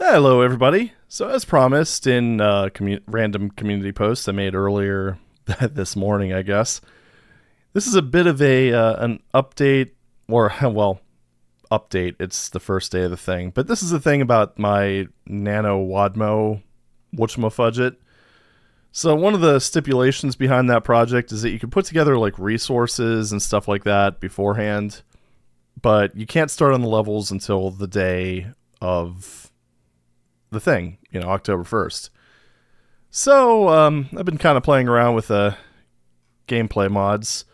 Hello, everybody. So, as promised in random community posts I made earlier this morning, I guess this is a bit of an update, or well, update. It's the first day of the thing, but this is the thing about my NaNoWADMo whatchamafudget. So, one of the stipulations behind that project is that you can put together like resources and stuff like that beforehand, but you can't start on the levels until the day of the thing, October 1st. So, I've been kind of playing around with gameplay mods.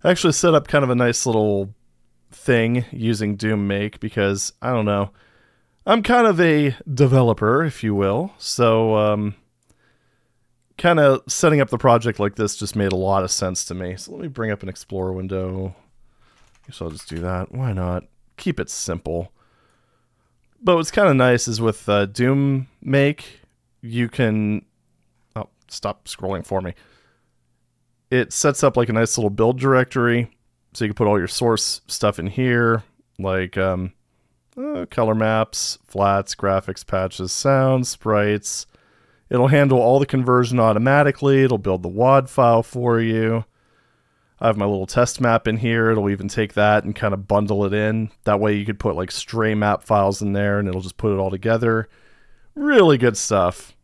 I actually set up kind of a nice little thing using Doom Make because, I don't know, I'm kind of a developer, if you will. So, kind of setting up the project like this just made a lot of sense to me. So let me bring up an Explorer window. I guess I'll just do that. Why not? Keep it simple. But what's kind of nice is with Doom Make, you can... Oh, stop scrolling for me. It sets up like a nice little build directory, so you can put all your source stuff in here, like color maps, flats, graphics, patches, sounds, sprites. It'll handle all the conversion automatically. It'll build the WAD file for you. I have my little test map in here. It'll even take that and kind of bundle it in. That way you could put like stray map files in there and it'll just put it all together. Really good stuff.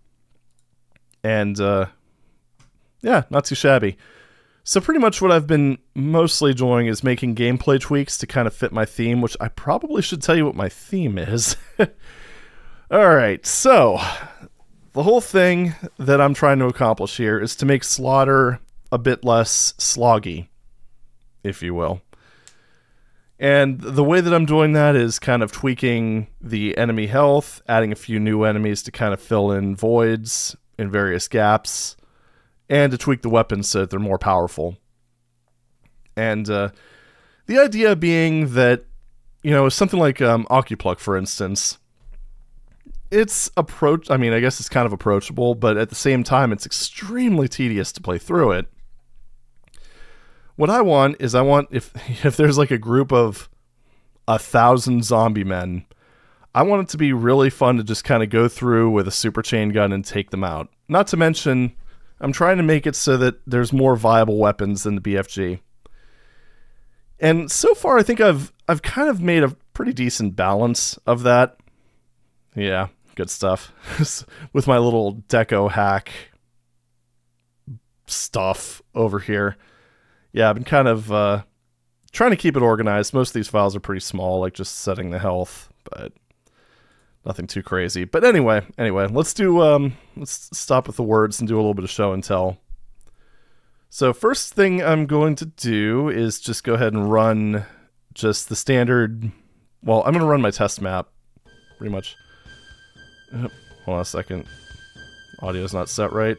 And yeah, not too shabby. So pretty much what I've been mostly doing is making gameplay tweaks to kind of fit my theme, which I probably should tell you what my theme is. Alright, so the whole thing that I'm trying to accomplish here is to make Slaughter a bit less sloggy, if you will. And the way that I'm doing that is kind of tweaking the enemy health, adding a few new enemies to kind of fill in voids in various gaps, and to tweak the weapons so that they're more powerful. And the idea being that, something like Occupluck, for instance, it's I guess it's kind of approachable, but at the same time, it's extremely tedious to play through it. What I want is if there's like a group of 1,000 zombie men, I want it to be really fun to just kind of go through with a super chain gun and take them out. Not to mention, I'm trying to make it so that there's more viable weapons than the BFG. And so far, I think I've kind of made a pretty decent balance of that. Yeah, good stuff. With my little deco hack stuff over here. Yeah, I've been kind of trying to keep it organized. Most of these files are pretty small, like just setting the health, but nothing too crazy. But anyway, let's stop with the words and do a little bit of show and tell. So first thing I'm going to do is just go ahead and run just the standard... Well, I'm going to run my test map, pretty much. Hold on a second. Audio's not set right.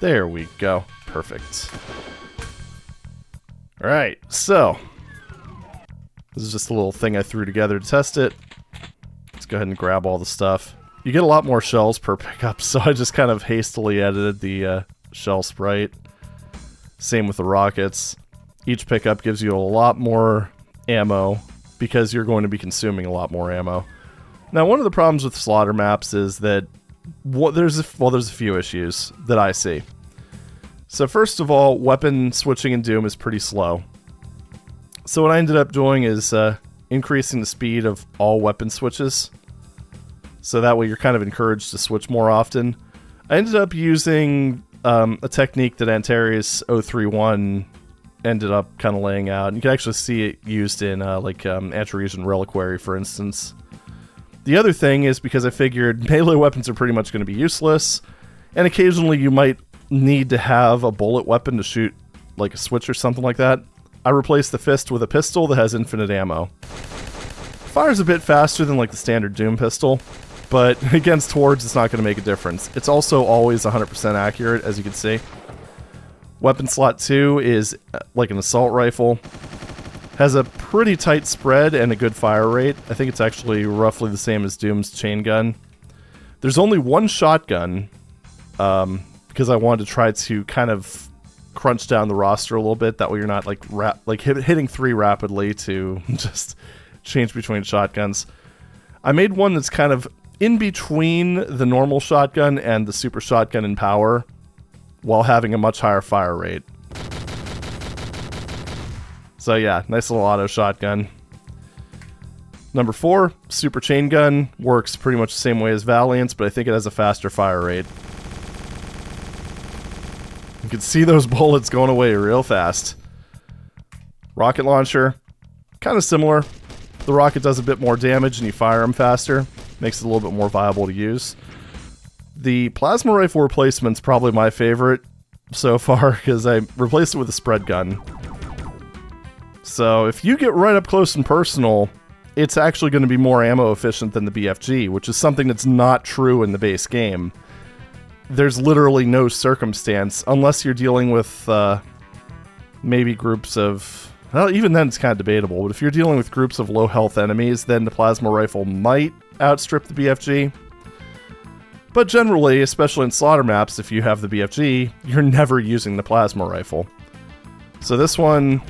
There we go. Perfect. Alright, so this is just a little thing I threw together to test it. Let's go ahead and grab all the stuff. You get a lot more shells per pickup, so I just kind of hastily edited the shell sprite. Same with the rockets. Each pickup gives you a lot more ammo because you're going to be consuming a lot more ammo. Now, one of the problems with Slaughter maps is that there's a few issues that I see. So first of all, weapon switching in Doom is pretty slow. So what I ended up doing is increasing the speed of all weapon switches. So that way you're kind of encouraged to switch more often. I ended up using a technique that Antares 031 ended up kind of laying out. And you can actually see it used in Antarean Reliquary, for instance. The other thing is because I figured melee weapons are pretty much going to be useless, and occasionally you might need to have a bullet weapon to shoot like a switch or something like that. I replaced the fist with a pistol that has infinite ammo. Fires a bit faster than like the standard Doom pistol, but against hordes it's not going to make a difference. It's also always 100% accurate, as you can see. Weapon slot 2 is like an assault rifle. Has a pretty tight spread and a good fire rate. I think it's actually roughly the same as Doom's chain gun. There's only one shotgun, because I wanted to try to kind of crunch down the roster a little bit. That way you're not like hitting 3 rapidly to just change between shotguns. I made one that's kind of in between the normal shotgun and the super shotgun in power, while having a much higher fire rate. So yeah, nice little auto shotgun. Number 4, super chain gun. Works pretty much the same way as Valiant's, but I think it has a faster fire rate. You can see those bullets going away real fast. Rocket launcher, kind of similar. The rocket does a bit more damage and you fire them faster. Makes it a little bit more viable to use. The plasma rifle replacement's probably my favorite so far because I replaced it with a spread gun. So if you get right up close and personal, it's actually going to be more ammo efficient than the BFG, which is something that's not true in the base game. There's literally no circumstance, unless you're dealing with maybe groups of... Well, even then it's kind of debatable, but if you're dealing with groups of low health enemies, then the plasma rifle might outstrip the BFG. But generally, especially in slaughter maps, if you have the BFG, you're never using the plasma rifle. So this one...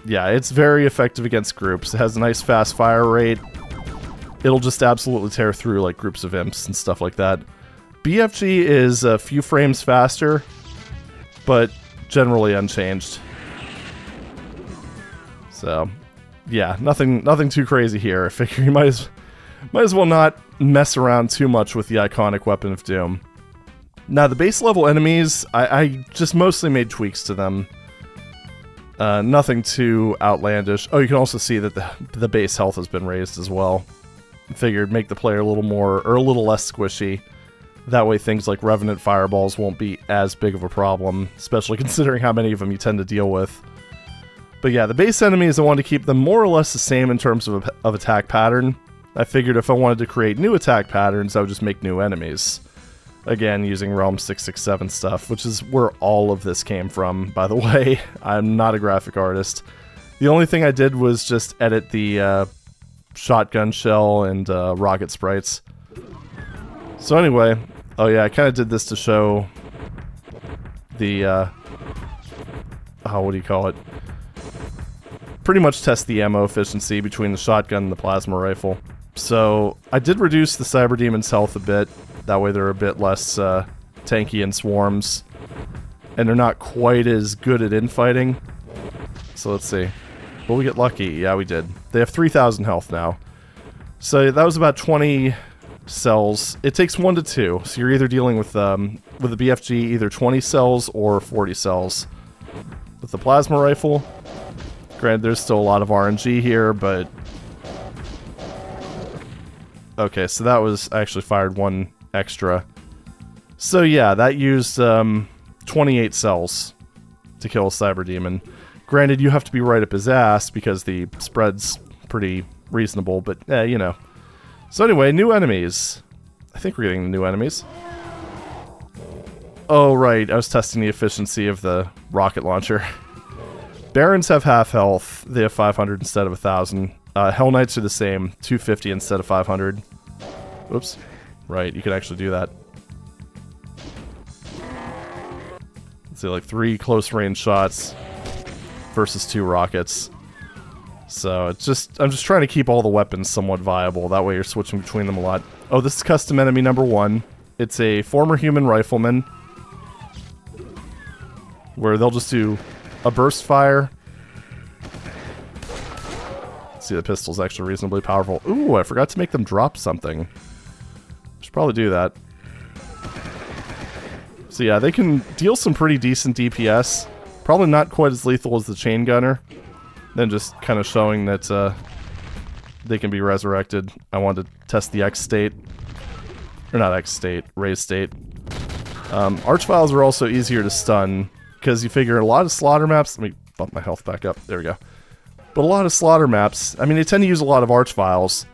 Yeah, it's very effective against groups. It has a nice fast fire rate. It'll just absolutely tear through like groups of imps and stuff like that. BFG is a few frames faster, but generally unchanged. So, yeah, nothing too crazy here. I figure you might as well not mess around too much with the iconic Weapon of Doom. Now, the base level enemies, I just mostly made tweaks to them. Nothing too outlandish. Oh, you can also see that the base health has been raised as well. Figured make the player a little more, or a little less squishy. That way things like Revenant Fireballs won't be as big of a problem, especially considering how many of them you tend to deal with. But yeah, the base enemies, I wanted to keep them more or less the same in terms of attack pattern. I figured if I wanted to create new attack patterns, I would just make new enemies. Again, using Realm 667 stuff, which is where all of this came from, by the way. I'm not a graphic artist. The only thing I did was just edit the shotgun shell and rocket sprites. So anyway, oh yeah, I kind of did this to show the, what do you call it? Pretty much test the ammo efficiency between the shotgun and the plasma rifle. So I did reduce the Cyber Demon's health a bit. That way they're a bit less tanky in swarms. And they're not quite as good at infighting. So let's see. Will we get lucky? Yeah, we did. They have 3,000 health now. So that was about 20 cells. It takes 1 to 2. So you're either dealing with the BFG, either 20 cells or 40 cells. With the plasma rifle, granted there's still a lot of RNG here, but... Okay, so that was... I actually fired 1 extra. So yeah, that used 28 cells to kill a Cyber Demon. Granted, you have to be right up his ass because the spread's pretty reasonable, but you know. So anyway, new enemies. I think we're getting the new enemies. Oh right, I was testing the efficiency of the rocket launcher. Barons have half health. They have 500 instead of 1,000. Hell Knights are the same, 250 instead of 500. Oops. Right, you can actually do that. Let's see, like 3 close range shots versus 2 rockets. So it's just, I'm just trying to keep all the weapons somewhat viable. That way you're switching between them a lot. Oh, this is custom enemy number 1. It's a former human rifleman, where they'll just do a burst fire. Let's see, the pistol's actually reasonably powerful. Ooh, I forgot to make them drop something. Should probably do that. So yeah, they can deal some pretty decent DPS. Probably not quite as lethal as the chain gunner. Then just kind of showing that they can be resurrected. I wanted to test the X state. Or not X state, raise state. Archviles are also easier to stun, because you figure a lot of slaughter maps... Let me bump my health back up. There we go. But a lot of slaughter maps, I mean, they tend to use a lot of Archviles.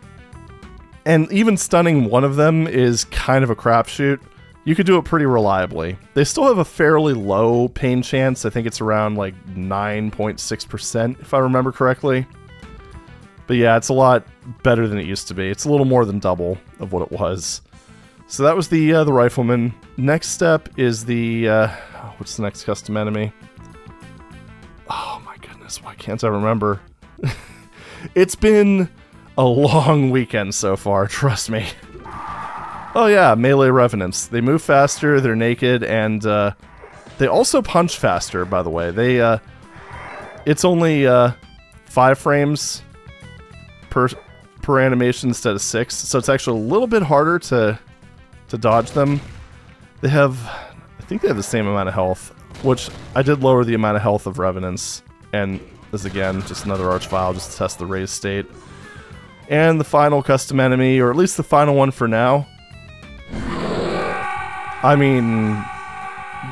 And even stunning one of them is kind of a crapshoot. You could do it pretty reliably. They still have a fairly low pain chance. I think it's around like 9.6% if I remember correctly. But yeah, it's a lot better than it used to be. It's a little more than double of what it was. So that was the rifleman. Next step is the... what's the next custom enemy? Oh my goodness, why can't I remember? It's been a long weekend so far, trust me. Oh yeah, melee revenants. They move faster, they're naked, and they also punch faster, by the way. They it's only 5 frames per animation instead of 6, so it's actually a little bit harder to dodge them. They have, I think they have the same amount of health, which I did lower the amount of health of revenants, and this again, just another archvile just to test the raised state. And the final custom enemy, or at least the final one for now. I mean,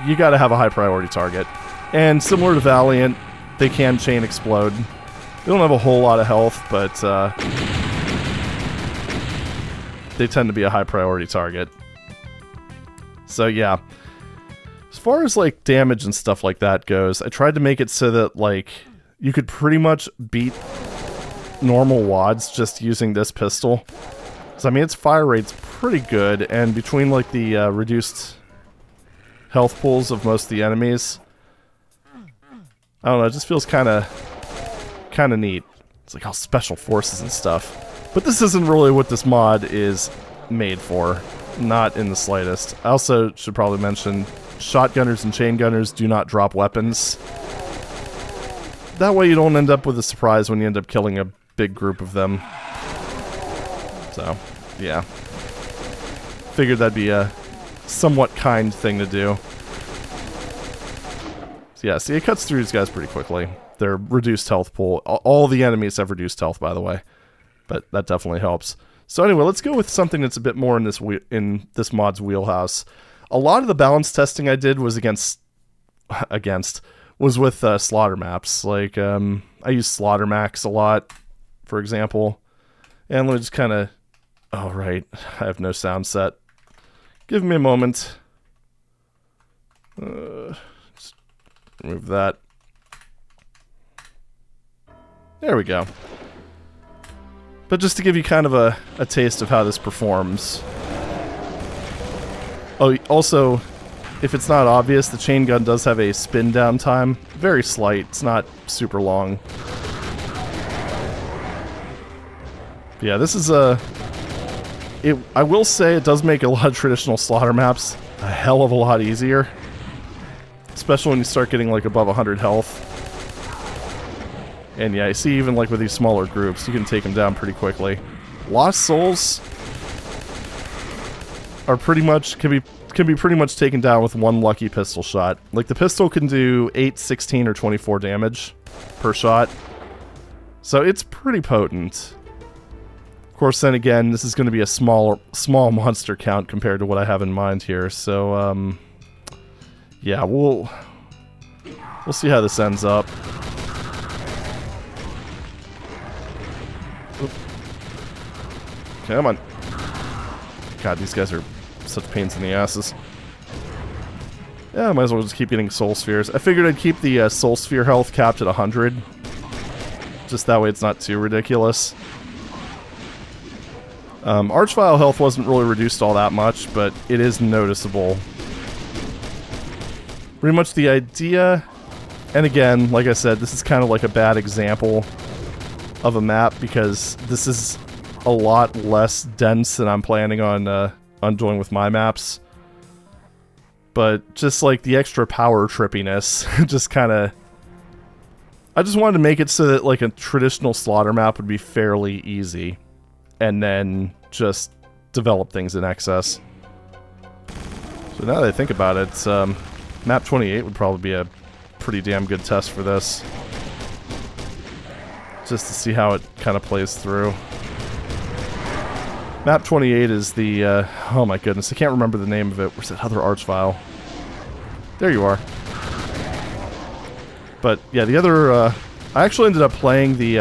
you gotta have a high priority target. And similar to Valiant, they can chain explode. They don't have a whole lot of health, but they tend to be a high priority target. So yeah. As far as like damage and stuff like that goes, I tried to make it so that like you could pretty much beat normal WADs just using this pistol. So I mean, its fire rate's pretty good, and between like the reduced health pools of most of the enemies, I don't know, it just feels kind of neat. It's like all special forces and stuff. But this isn't really what this mod is made for. Not in the slightest. I also should probably mention, shotgunners and chain gunners do not drop weapons. That way you don't end up with a surprise when you end up killing a big group of them. So, yeah. Figured that'd be a somewhat kind thing to do. So yeah, see, it cuts through these guys pretty quickly. They're reduced health pool. All the enemies have reduced health, by the way. But that definitely helps. So anyway, let's go with something that's a bit more in this mod's wheelhouse. A lot of the balance testing I did was was with slaughter maps. Like, I use Slaughter Max a lot, for example. And let me just kind of... Oh, right. I have no sound set. Give me a moment. Just remove that. There we go. But just to give you kind of a taste of how this performs. Oh, also, if it's not obvious, the chain gun does have a spin down time. Very slight. It's not super long. But yeah, this is a... I will say it does make a lot of traditional slaughter maps a hell of a lot easier. Especially when you start getting like above 100 health. And yeah, you see even like with these smaller groups, you can take them down pretty quickly. Lost Souls are pretty much, can be pretty much taken down with one lucky pistol shot. Like the pistol can do 8, 16, or 24 damage per shot. So it's pretty potent. Of course, then again, this is going to be a small monster count compared to what I have in mind here. So, yeah, we'll see how this ends up. Oop. Come on. God, these guys are such pains in the asses. Yeah, I might as well just keep getting soul spheres. I figured I'd keep the soul sphere health capped at 100. Just that way it's not too ridiculous. Archvile health wasn't really reduced all that much, but it is noticeable. Pretty much the idea, and again, like I said, this is kind of like a bad example of a map because this is a lot less dense than I'm planning on doing with my maps. But just like the extra power trippiness, just kind of... I just wanted to make it so that like a traditional slaughter map would be fairly easy. And then just develop things in excess. So now that I think about it, map 28 would probably be a pretty damn good test for this. Just to see how it kind of plays through. Map 28 is the, oh my goodness, I can't remember the name of it. Where's that other archvile? There you are. But yeah, the other, I actually ended up playing the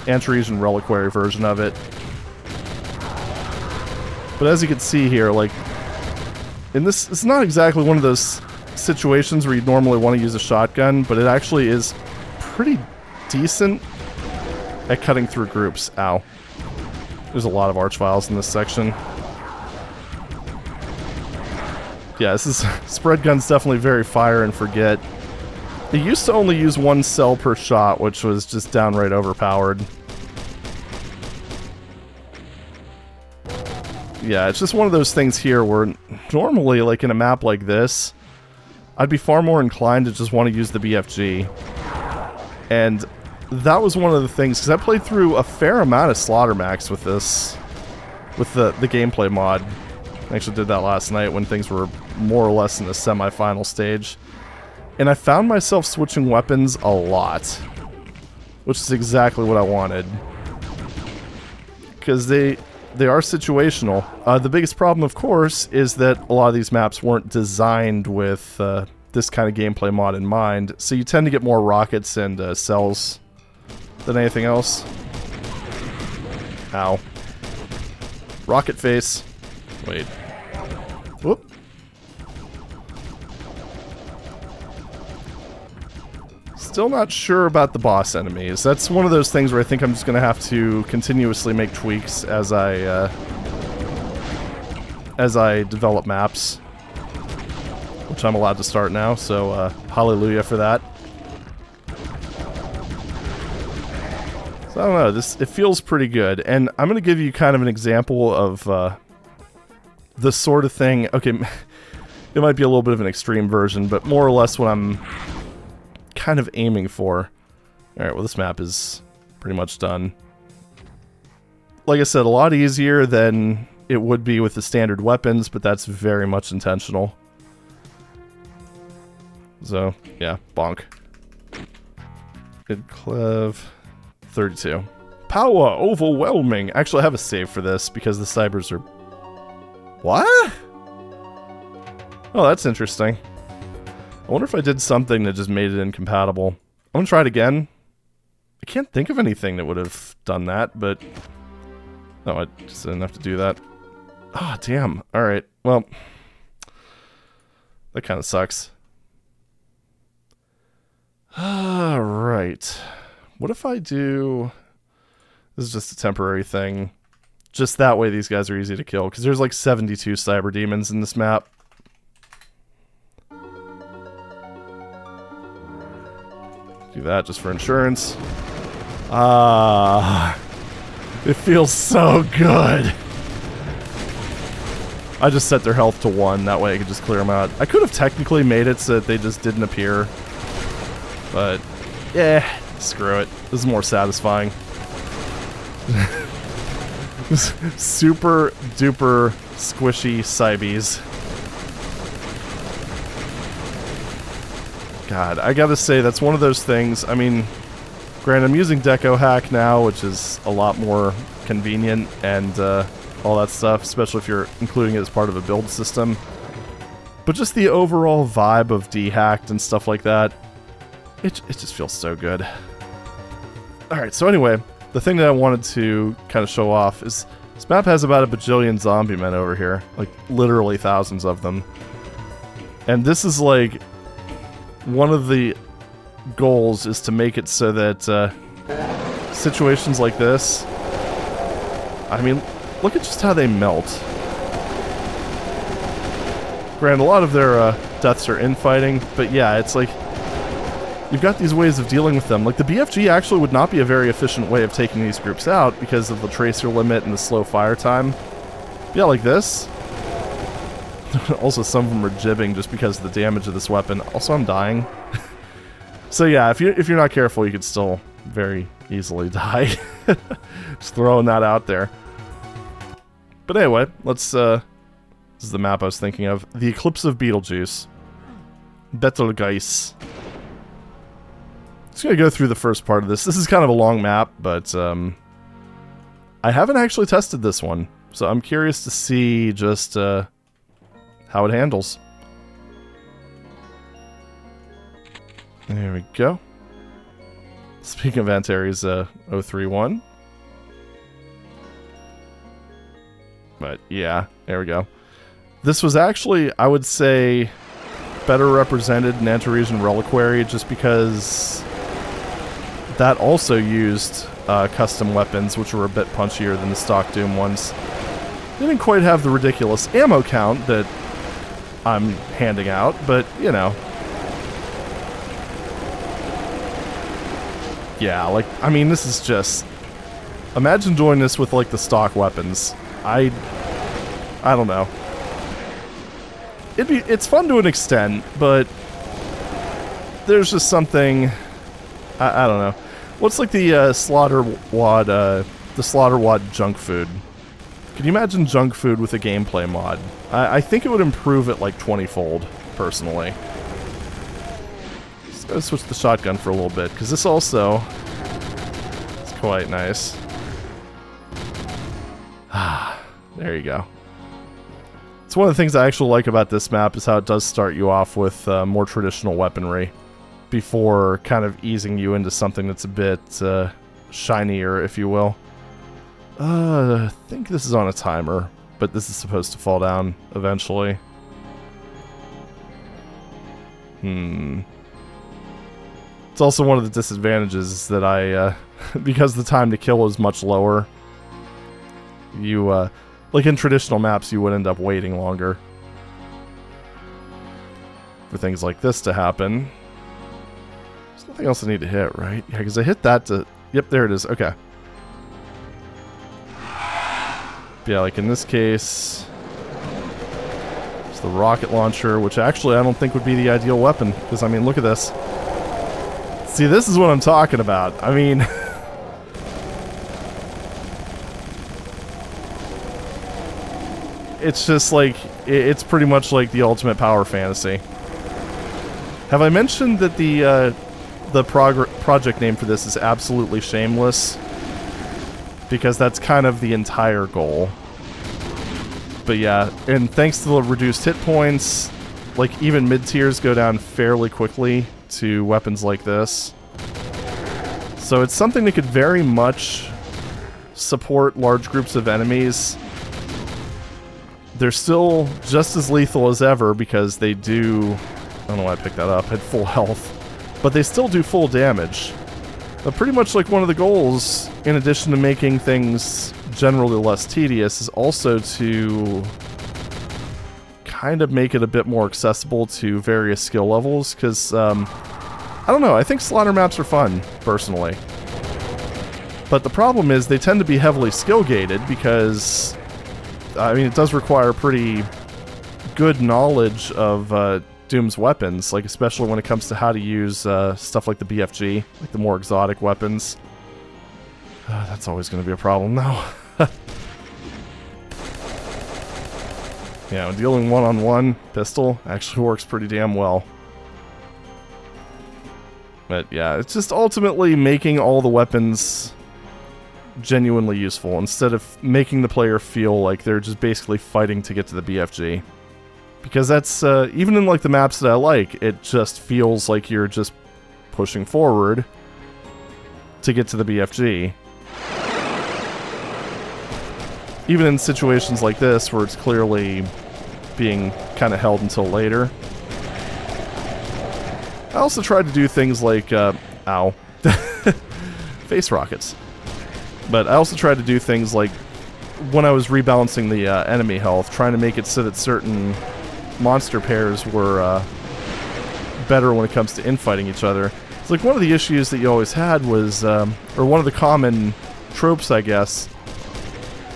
Antaresan Reliquary version of it. But as you can see here, like, in this, it's not exactly one of those situations where you'd normally want to use a shotgun, but it actually is pretty decent at cutting through groups. Ow. There's a lot of archviles in this section. Yeah, this is... Spread gun's definitely very fire and forget. It used to only use 1 cell per shot, which was just downright overpowered. yeah, it's just one of those things here where normally, like in a map like this, I'd be far more inclined to just want to use the BFG. And that was one of the things, because I played through a fair amount of Slaughter Max with this, with the gameplay mod. I actually did that last night when things were more or less in the semi-final stage. And I found myself switching weapons a lot, which is exactly what I wanted. Because they are situational. The biggest problem, of course, is that a lot of these maps weren't designed with this kind of gameplay mod in mind, so you tend to get more rockets and cells than anything else. Ow. Rocket face. Wait. Whoop. Still not sure about the boss enemies. That's one of those things where I think I'm just going to have to continuously make tweaks as I develop maps, which I'm allowed to start now, so hallelujah for that. So I don't know, it feels pretty good, and I'm going to give you kind of an example of the sort of thing, okay, it might be a little bit of an extreme version, but more or less what I'm kind of aiming for. Alright, well this map is pretty much done. Like I said, a lot easier than it would be with the standard weapons, but that's very much intentional. So, yeah, bonk. Good clev. 32. Power overwhelming. Actually, I have a save for this because the cybers are... What? Oh, that's interesting. I wonder if I did something that just made it incompatible. I'm gonna try it again. I can't think of anything that would have done that, but... No, I just didn't have to do that. Ah, oh, damn. Alright, well... That kind of sucks. Alright. What if I do... This is just a temporary thing. Just that way these guys are easy to kill, because there's like 72 cyber demons in this map. Do that just for insurance. Ah, it feels so good. I just set their health to 1, that way I could just clear them out. I could have technically made it so that they just didn't appear. But, yeah, screw it. This is more satisfying. Super duper squishy Cybies. God, I gotta say, that's one of those things. I mean, granted, I'm using Deco Hack now, which is a lot more convenient and all that stuff, especially if you're including it as part of a build system. But just the overall vibe of D-Hacked and stuff like that, it just feels so good. Alright, so anyway, the thing that I wanted to kind of show off is this map has about a bajillion zombie men over here. Like, literally thousands of them. And this is like... One of the goals is to make it so that situations like this, I mean, look at just how they melt. Granted, a lot of their deaths are infighting, but yeah, it's like, you've got these ways of dealing with them. Like, the BFG actually would not be a very efficient way of taking these groups out because of the tracer limit and the slow fire time. Yeah, like this. Also, some of them are jibbing just because of the damage of this weapon. Also, I'm dying. So yeah, if you're not careful, you could still very easily die. Just throwing that out there. But anyway, let's... this is the map I was thinking of. The Eclipse of Beetlejuice. Betelgeuse. Just gonna go through the first part of this. This is kind of a long map, but I haven't actually tested this one. So I'm curious to see just... how it handles. There we go. Speaking of Antares, 031. But yeah, there we go. This was actually, I would say, better represented in Antarean Reliquary just because that also used custom weapons, which were a bit punchier than the stock Doom ones. They didn't quite have the ridiculous ammo count that I'm handing out, but, you know. Yeah, like, I mean, this is just... Imagine doing this with, like, the stock weapons. I don't know. It's fun to an extent, but there's just something, I don't know. What's like the slaughter wad junk food? Can you imagine junk food with a gameplay mod? I think it would improve it like 20-fold, personally. Just gotta switch the shotgun for a little bit, because this also is quite nice. Ah, there you go. It's one of the things I actually like about this map is how it does start you off with more traditional weaponry before kind of easing you into something that's a bit shinier, if you will. I think this is on a timer, but this is supposed to fall down eventually. It's also one of the disadvantages that I, because the time to kill is much lower, you, like in traditional maps, you would end up waiting longer for things like this to happen. There's nothing else I need to hit, right? Yeah, because I hit that to... Yep, there it is. Okay. Yeah, like in this case, it's the rocket launcher, which actually I don't think would be the ideal weapon, because, I mean, look at this. See, this is what I'm talking about. I mean... It's just like, it's pretty much like the ultimate power fantasy. Have I mentioned that the project name for this is absolutely Shameless? Because that's kind of the entire goal. But yeah, and thanks to the reduced hit points, like even mid-tiers go down fairly quickly to weapons like this. So it's something that could very much support large groups of enemies. They're still just as lethal as ever because they do... I don't know why I picked that up. At full health. But they still do full damage. But pretty much like one of the goals, in addition to making things generally less tedious, is also to kind of make it a bit more accessible to various skill levels. Because, I don't know, I think slaughter maps are fun, personally. But the problem is they tend to be heavily skill-gated because... I mean, it does require pretty good knowledge of Doom's weapons, like especially when it comes to how to use stuff like the BFG, like the more exotic weapons. That's always going to be a problem, though. Yeah, dealing one-on-one pistol actually works pretty damn well. But yeah, it's just ultimately making all the weapons genuinely useful instead of making the player feel like they're just basically fighting to get to the BFG. Because that's, even in like the maps that I like, it just feels like you're just pushing forward to get to the BFG. Even in situations like this where it's clearly being kind of held until later. I also tried to do things like, ow, face rockets. But I also tried to do things like, when I was rebalancing the enemy health, trying to make it so that certain monster pairs were better when it comes to infighting each other. It's like one of the issues that you always had was, or one of the common tropes, I guess,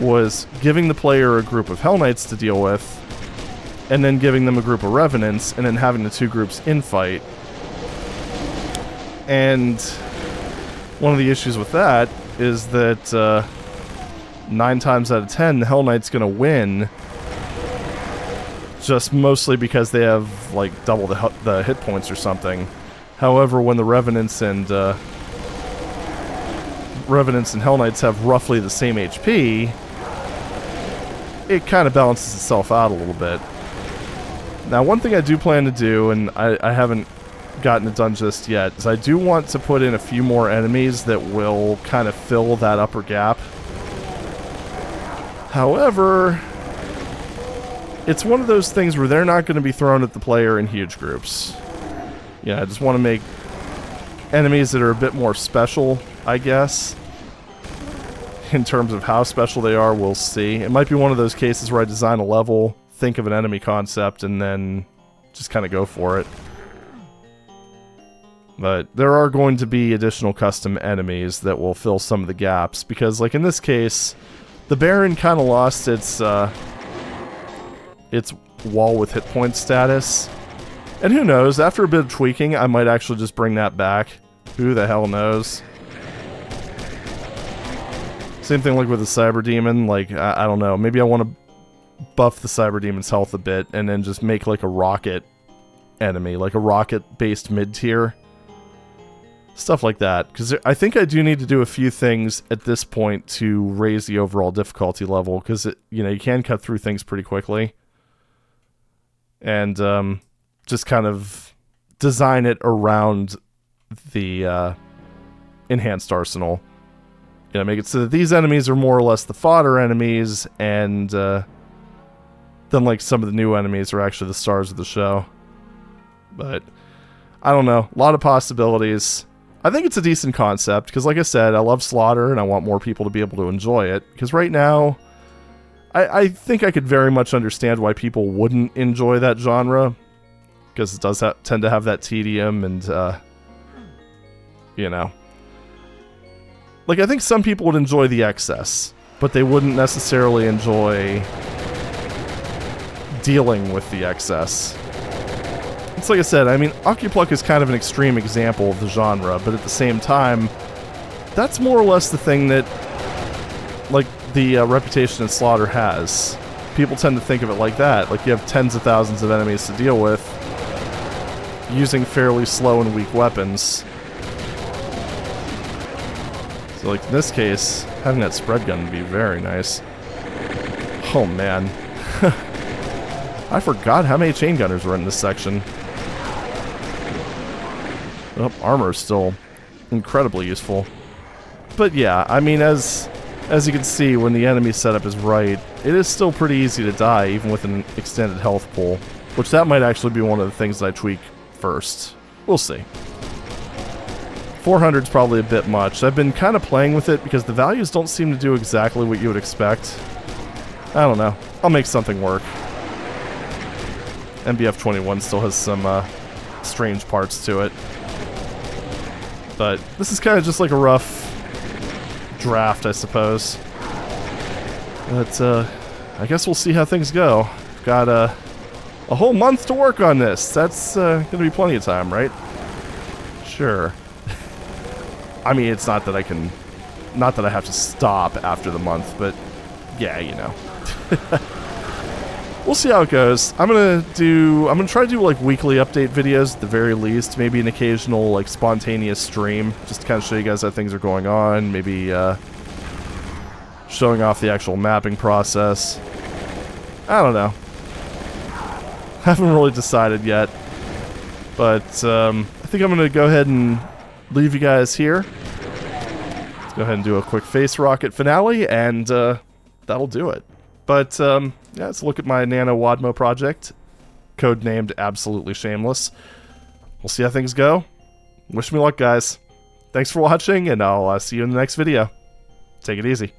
was giving the player a group of Hell Knights to deal with, and then giving them a group of Revenants, and then having the two groups infight. And one of the issues with that is that 9 times out of 10, the Hell Knight's gonna win, just mostly because they have like double the hit points or something. However, when the Revenants and Hell Knights have roughly the same HP, it kind of balances itself out a little bit. Now, one thing I do plan to do, and I haven't gotten it done just yet, is I do want to put in a few more enemies that will kind of fill that upper gap. However, it's one of those things where they're not going to be thrown at the player in huge groups. Yeah, I just want to make enemies that are a bit more special, I guess. In terms of how special they are, we'll see. It might be one of those cases where I design a level, think of an enemy concept, and then just kind of go for it. But there are going to be additional custom enemies that will fill some of the gaps, because like in this case, the Baron kind of lost its its wall with hit point status. And who knows, after a bit of tweaking, I might actually just bring that back. Who the hell knows? Same thing like with the Cyber Demon, like, I don't know, maybe I want to buff the Cyber Demon's health a bit and then just make like a rocket enemy, like a rocket-based mid-tier. Stuff like that, because I think I do need to do a few things at this point to raise the overall difficulty level, because, you know, you can cut through things pretty quickly. And just kind of design it around the enhanced arsenal. You know, make it so that these enemies are more or less the fodder enemies, and then like some of the new enemies are actually the stars of the show. But I don't know, a lot of possibilities. I think it's a decent concept, because like I said, I love Slaughter, and I want more people to be able to enjoy it. Because right now, I think I could very much understand why people wouldn't enjoy that genre. Because it does tend to have that tedium, and, you know. Like, I think some people would enjoy the excess, but they wouldn't necessarily enjoy dealing with the excess. It's like I said, I mean, Occupluck is kind of an extreme example of the genre, but at the same time, that's more or less the thing that, like, the reputation that Slaughter has. People tend to think of it like that. Like, you have tens of thousands of enemies to deal with, using fairly slow and weak weapons. So, like, in this case, having that spread gun would be very nice. Oh, man. I forgot how many chain gunners were in this section. Oh, armor is still incredibly useful. But yeah, I mean, as you can see, when the enemy setup is right, it is still pretty easy to die, even with an extended health pool. Which that might actually be one of the things that I tweak first. We'll see. 400 is probably a bit much. I've been kind of playing with it because the values don't seem to do exactly what you would expect. I don't know. I'll make something work. MBF-21 still has some strange parts to it. But this is kind of just like a rough draft, I suppose. But I guess we'll see how things go. We've got a whole month to work on this. That's going to be plenty of time, right? Sure. I mean, it's not that I can... Not that I have to stop after the month, but yeah, you know. We'll see how it goes. I'm gonna try to do like weekly update videos at the very least. Maybe an occasional like spontaneous stream, just to kind of show you guys how things are going on. Maybe showing off the actual mapping process. I don't know. Haven't really decided yet. But I think I'm gonna go ahead and leave you guys here. Let's go ahead and do a quick face rocket finale, and that'll do it. But yeah, let's look at my NaNoWADMo project, codenamed Absolutely Shameless. We'll see how things go. Wish me luck, guys. Thanks for watching, and I'll see you in the next video. Take it easy.